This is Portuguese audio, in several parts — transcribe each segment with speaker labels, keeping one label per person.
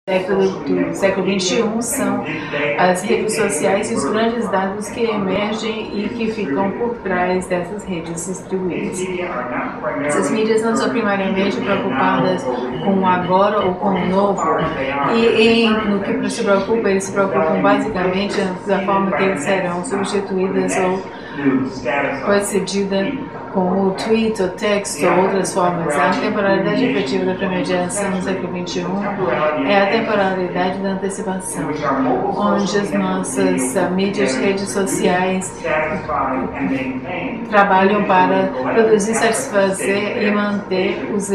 Speaker 1: do século XXI são as redes sociais e os grandes dados que emergem e que ficam por trás dessas redes distribuídas. Essas mídias não são primariamente preocupadas com o agora ou com o novo, e no que se preocupa, eles se preocupam basicamente da forma que eles serão substituídas ou precedidas com o tweet, o texto ou outras formas. A temporalidade efetiva da primeira geração no século XXI é a temporalidade da antecipação, onde as nossas mídias, redes sociais trabalham para produzir, satisfazer e manter os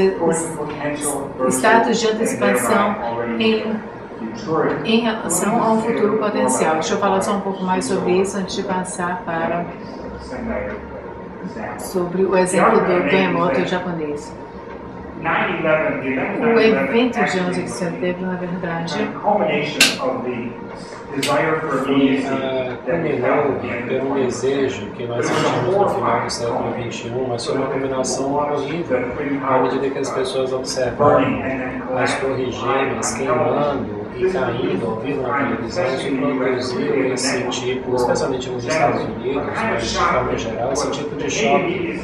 Speaker 1: status de antecipação em relação ao futuro potencial. Deixa eu falar só um pouco mais sobre isso antes de passar para sobre o exemplo do terremoto japonês. O evento de 11 de setembro, na verdade,
Speaker 2: culminou pelo desejo que nós sentimos no final do século XXI, mas foi uma combinação horrível, à medida que as pessoas observavam as torres gêmeas queimando e caindo ao vivo na televisão. Isso produziu esse tipo, especialmente nos Estados Unidos, mas de forma geral, esse tipo de choque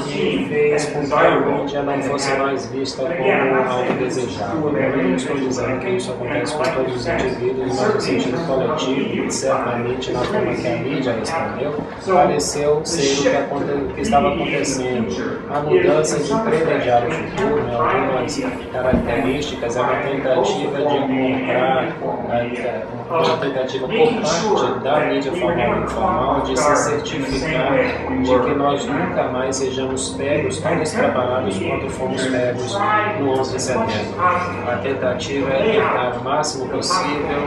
Speaker 2: que fez com que a mídia não fosse mais vista como algo desejável. Eu não estou dizendo que isso acontece com todos os indivíduos, mas no sentido coletivo, certamente na forma que a mídia respondeu, pareceu ser o que estava acontecendo. A mudança de premediar o futuro, algumas características, é uma tentativa de comprar, uma tentativa por parte da mídia formal e informal de se certificar de que nós nunca mais sejamos pegos tão despreparados quanto fomos pegos no 11 de setembro. A tentativa é tentar o máximo possível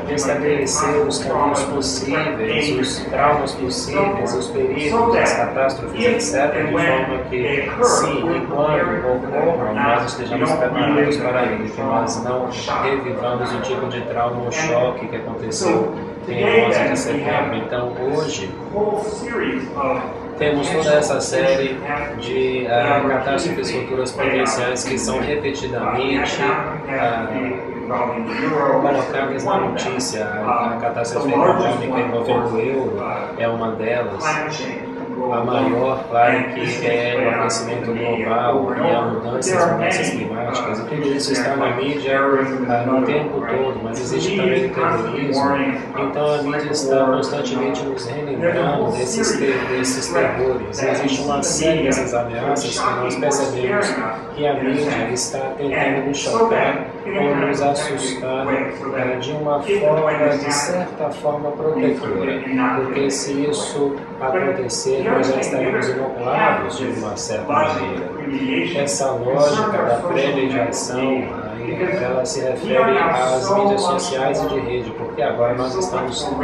Speaker 2: estabelecer os caminhos possíveis, os traumas possíveis, os perigos, as catástrofes, etc., de forma que, se e quando ocorram, nós estejamos preparados para ele, que nós não revivamos o tipo de trauma ou choque que aconteceu em 11 de setembro. Então, hoje, temos toda essa série de catástrofes futuras potenciais que são repetidamente colocadas na notícia. A catástrofe econômica envolvendo o euro é uma delas. A maior, claro, que é o aquecimento global e as mudanças climáticas, e tudo isso está na mídia o tempo todo, mas existe também o terrorismo. Então a mídia está constantemente nos relembrando desses terrores. Existe uma série dessas ameaças que nós percebemos que a mídia está tentando nos chocar ou nos assustar de uma forma, de certa forma, protetora, porque se isso acontecer, nós já estaremos inoculados de uma certa maneira. Essa lógica da pré-mediação, ela se refere às mídias sociais e de rede, porque agora nós estamos tão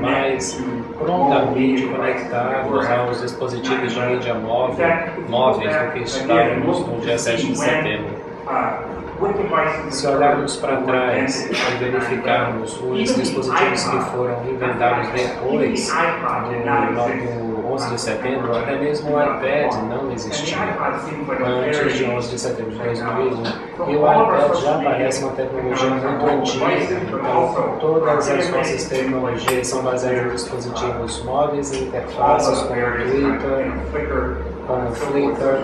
Speaker 2: mais prontamente conectados aos dispositivos de mídia móveis do que estávamos no dia 7 de setembro. Se olharmos para trás e verificarmos os dispositivos que foram inventados depois do 11 de setembro, até mesmo o iPad não existia antes de 11 de setembro de 2001. E o iPad já parece uma tecnologia muito antiga, então todas as nossas tecnologias são baseadas em dispositivos móveis e interfaces como o Twitter, como o Flickr,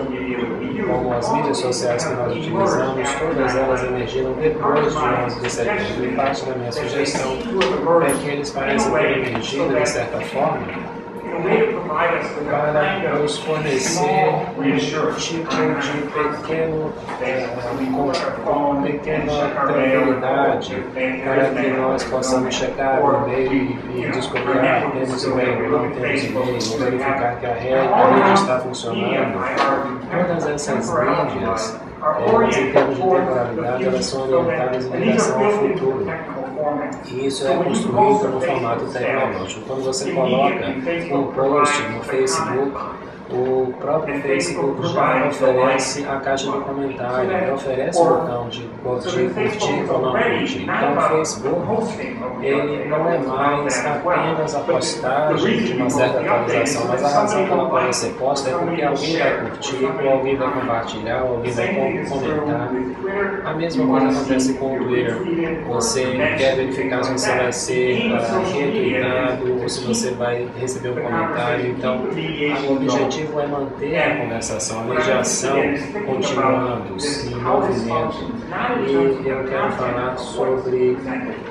Speaker 2: como as mídias sociais que nós utilizamos, todas elas emergiram depois de 11 de setembro. E parte da minha sugestão é que eles parecem ter emergido, de certa forma, para nos fornecer um tipo de pequena tranquilidade, para que nós possamos checar o e-mail e descobrir temos e-mail, não temos e-mail, verificar que a rede está funcionando. Todas essas mídias, elas, em termos de temporalidade, elas são orientadas em direção ao futuro. E isso é construído no formato tecnológico. Quando você coloca um post no Facebook, O próprio Facebook já oferece a caixa de comentário, ele oferece o botão de curtir ou não curtir. Então, o Facebook, ele não é mais apenas a postagem de uma certa atualização, mas a razão pela qual você posta é porque alguém vai curtir, ou alguém vai compartilhar, ou alguém vai comentar. A mesma coisa acontece com o Twitter. Você quer verificar se você vai ser retweetado ou se você vai receber um comentário. Então, o objetivo é manter a conversação, a mediação continuando em movimento. E eu quero falar sobre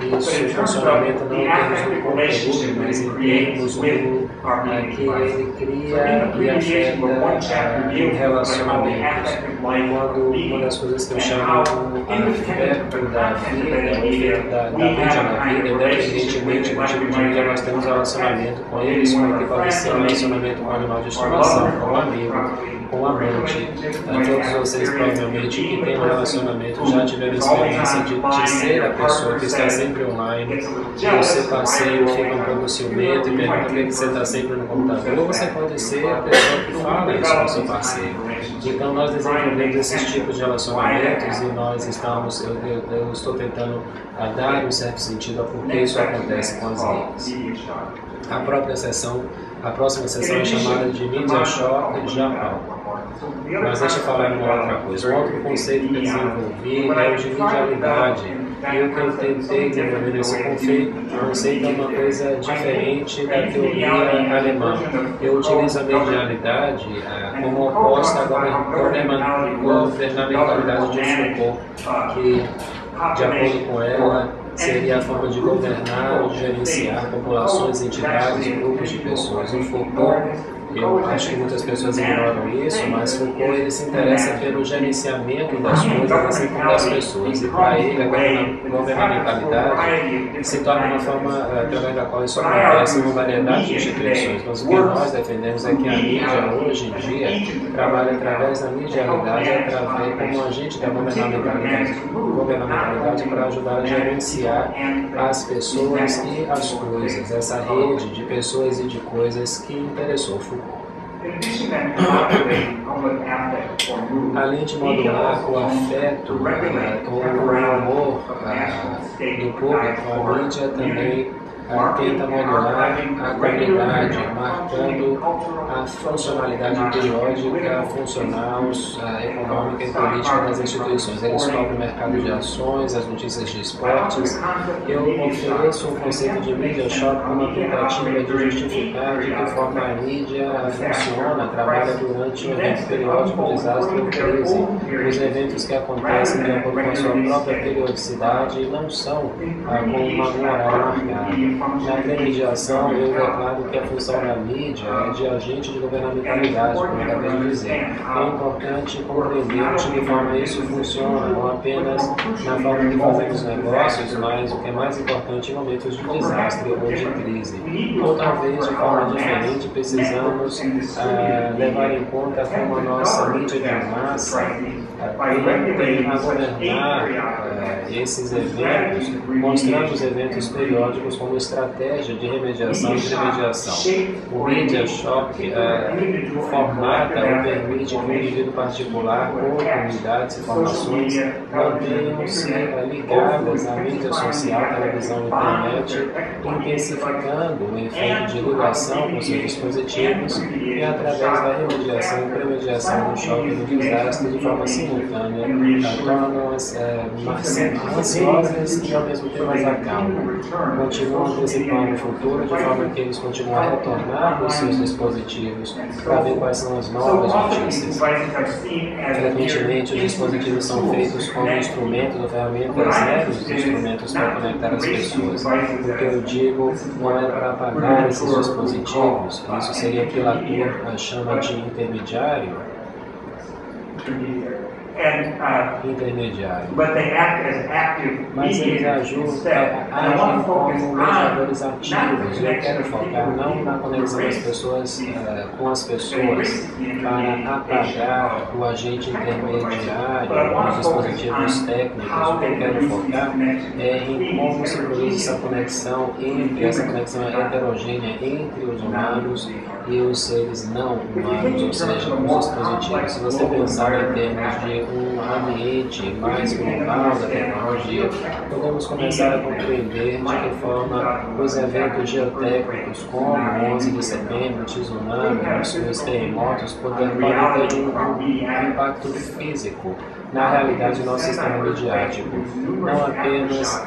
Speaker 2: isso, o funcionamento não em termos do conteúdo, mas em termos do que ele cria e afeta relacionamentos. Uma das coisas que eu chamo afeto da vida, o efeito da mídia na vida, independentemente do tipo de mídia, nós temos relacionamento com eles, como que pode ser um relacionamento com o animal de estimação, com um amigo, com um amante. Todos vocês provavelmente que têm um relacionamento já tiveram a experiência de ser a pessoa que está sempre online, que o seu parceiro fica um pouco ciumento e pergunta por que você está sempre no computador, ou você pode ser a pessoa que fala isso com o seu parceiro. Então nós desenvolvemos esses tipos de relacionamentos e nós estamos, eu estou tentando dar um certo sentido a por que isso acontece com as redes. A próxima sessão é chamada de Media Shock Japão. Mas deixa eu falar uma outra coisa. Um outro conceito que eu desenvolvi é o de medialidade. E o que eu tentei desenvolver nesse conceito é uma coisa diferente da teoria alemã. Eu utilizo a medialidade como oposta à governamentalidade de Foucault, que, de acordo com ela, seria a forma de governar ou de gerenciar populações, entidades, grupos de pessoas. Em Foucault, eu acho que muitas pessoas ignoram isso, mas Foucault ele se interessa pelo gerenciamento das coisas, assim como das pessoas. E para ele, a governamentalidade se torna uma forma através da qual isso acontece em uma variedade de instituições. Mas o que nós defendemos é que a mídia, hoje em dia, trabalha através da medialidade, como agente da governamentalidade para ajudar a gerenciar as pessoas e as coisas, essa rede de pessoas e de coisas que interessou Foucault. Além de modular o afeto ou o humor do público, a mídia também tenta modular a comunidade, marcando a funcionalidade periódica, funcional, econômica e política das instituições. Eles cobrem o mercado de ações, as notícias de esportes. Eu ofereço um conceito de media shock como uma tentativa de justificar de que forma a mídia funciona, trabalha durante um evento periódico, desastre ou crise. Os eventos que acontecem de acordo com a sua própria periodicidade e não são com um horário marcado. Na intermediação, eu declaro que a função da mídia é de agente de governamentalidade, como eu acabei de dizer. É importante compreender de que forma isso funciona, não apenas na forma que fazemos negócios, mas o que é mais importante em momentos de desastre ou de crise. Ou talvez, de forma diferente, precisamos levar em conta como a nossa mídia de massa tem a governar esses eventos, mostrando os eventos periódicos como estratégia de remediação e remediação. O Media Shock formata ou permite que o indivíduo particular ou comunidades e formações mantenham-se ligadas à mídia social, televisão e internet, intensificando o efeito de ligação com seus dispositivos e através da remediação e premediação do choque e do desastre de forma simultânea, tornam-as ansiosas e ao mesmo tempo as acalmam. Continuam antecipando o futuro de forma que eles continuam a retornar para os seus dispositivos para ver quais são as novas notícias. Frequentemente, os dispositivos são feitos como instrumentos ou ferramentas dos instrumentos para conectar as pessoas. O que eu digo não é para apagar esses dispositivos, isso seria o que Latour chama de intermediário. Intermediário. mas eles agem como mediadores ativos. Eu quero focar não na conexão das pessoas com as pessoas para apagar o agente intermediário dos dispositivos técnicos. O que eu quero focar é em como se produz essa conexão heterogênea entre os humanos e os seres não humanos, ou seja, os dispositivos. Se você pensar em termos de um ambiente mais global da tecnologia, podemos começar a compreender de que forma os eventos geotécnicos, como o 11 de setembro, tsunami, os terremotos, podem ter um impacto físico na realidade do nosso sistema midiático, não apenas